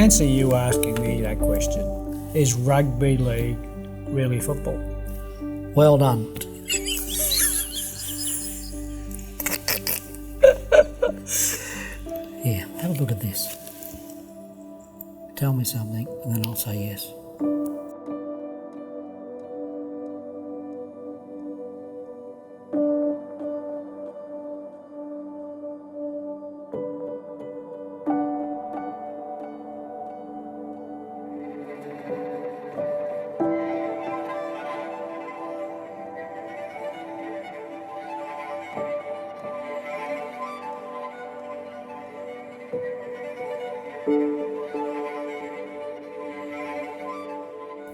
fancy you asking me that question. Is rugby league really football? Well done. Yeah, have a look at this. Tell me something and then I'll say yes.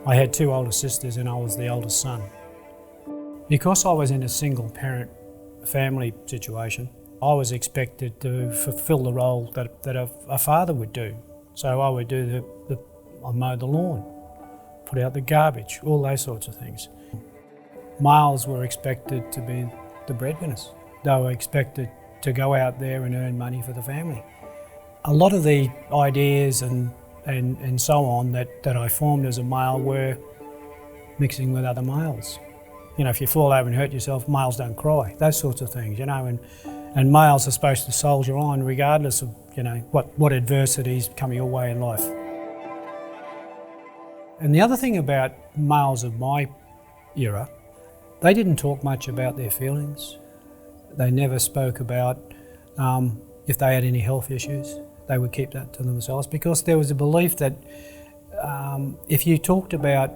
I had two older sisters and I was the oldest son. Because I was in a single parent family situation, I was expected to fulfil the role that a father would do. So I would do I'd mow the lawn, put out the garbage, all those sorts of things. Males were expected to be the breadwinners. They were expected to go out there and earn money for the family. A lot of the ideas and so on that I formed as a male were mixing with other males. You know, if you fall over and hurt yourself, males don't cry, those sorts of things, you know, and males are supposed to soldier on regardless of, you know, what adversities come your way in life. And the other thing about males of my era, they didn't talk much about their feelings. They never spoke about if they had any health issues. They would keep that to themselves because there was a belief that if you talked about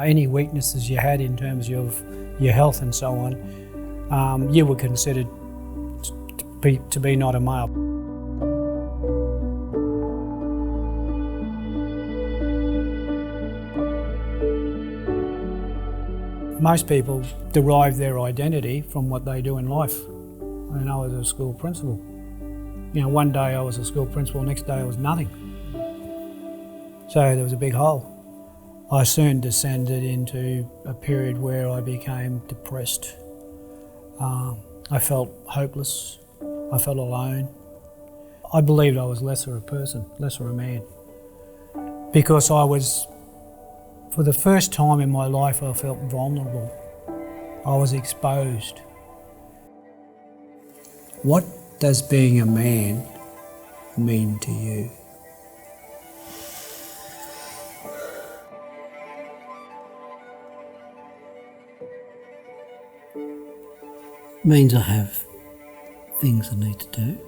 any weaknesses you had in terms of your health and so on, you were considered to be not a male. Most people derive their identity from what they do in life. And I was a school principal. You know, one day I was a school principal, next day I was nothing. So there was a big hole. I soon descended into a period where I became depressed. I felt hopeless. I felt alone. I believed I was lesser a person, lesser a man. Because I was, for the first time in my life, I felt vulnerable. I was exposed. What does being a man mean to you? It means I have things I need to do,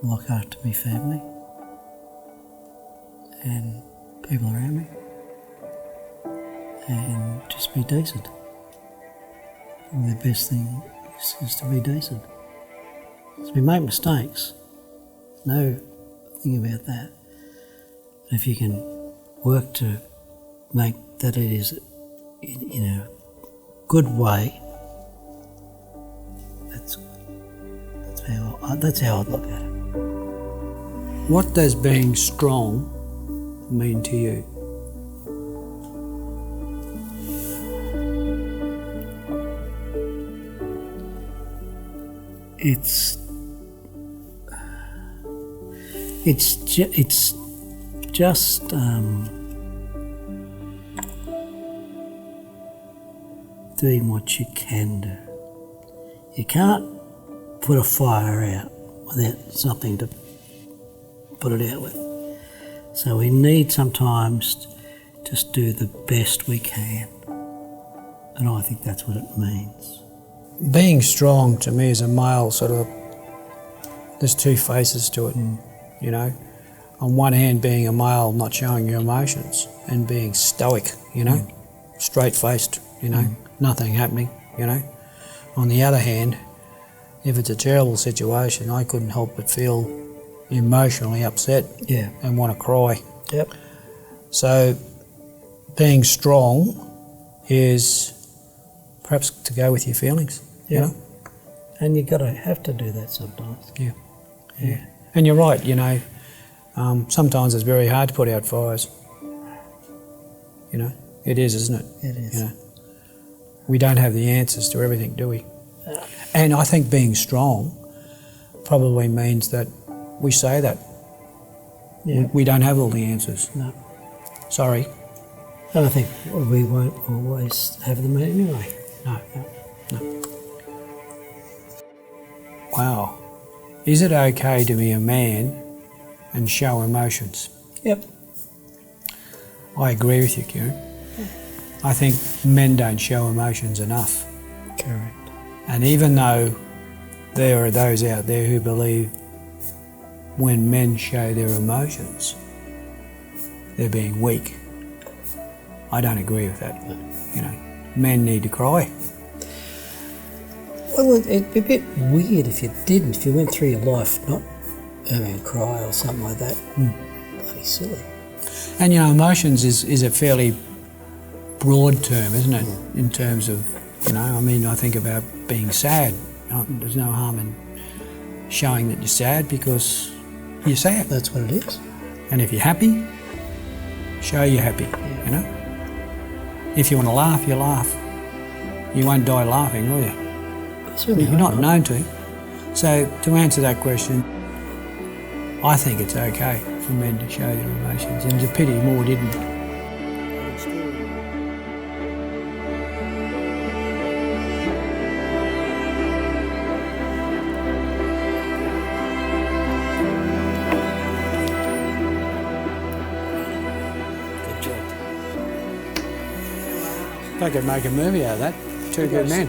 look after my family and people around me, and just be decent. And the best thing is to be decent. So we make mistakes, no thing about that. But if you can work to make that it is in a good way, that's how I'd look at it. What does being strong mean to you? It's just doing what you can do. You can't put a fire out without something to put it out with. So we need sometimes just do the best we can. And I think that's what it means. Being strong to me as a male, sort of, there's two faces to it, you know. On one hand, being a male, not showing your emotions, and being stoic, you know, straight-faced, you know, nothing happening, you know. On the other hand, if it's a terrible situation, I couldn't help but feel emotionally upset and want to cry. Yep. So being strong is perhaps to go with your feelings, you know. And you have to do that sometimes. Yeah. And you're right, you know, sometimes it's very hard to put out fires. You know, it is, isn't it? It is. You know, we don't have the answers to everything, do we? And I think being strong probably means that we say that Yeah. We don't have all the answers. No. Sorry. And I think we won't always have them anyway. No. No. Wow. Is it okay to be a man and show emotions? Yep. I agree with you, Kerin. I think men don't show emotions enough. Correct. And even though there are those out there who believe when men show their emotions, they're being weak, I don't agree with that. You know, men need to cry. Well, it'd be a bit weird if you didn't, if you went through your life not having a cry or something like that. Bloody silly. And you know, emotions is a fairly broad term, isn't it? In terms of, you know, I mean, I think about being sad. There's no harm in showing that you're sad because you're sad. That's what it is. And if you're happy, show you're happy, you know? If you want to laugh, you laugh. You won't die laughing, will you? Certainly You're not hope known to. So to answer that question, I think it's okay for men to show their emotions, and it's a pity more didn't. Good job. They could make a movie out of that. Two good men.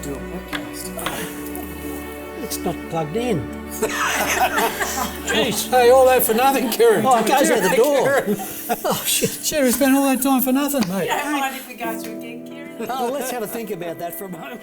It's not plugged in. Jeez, hey, all that for nothing, Kerin. Oh, it goes out the door. Oh, shit. Shit, we spent all that time for nothing, mate. Don't mind if we go through again, Kerin? Oh, let's have a think about that for a moment.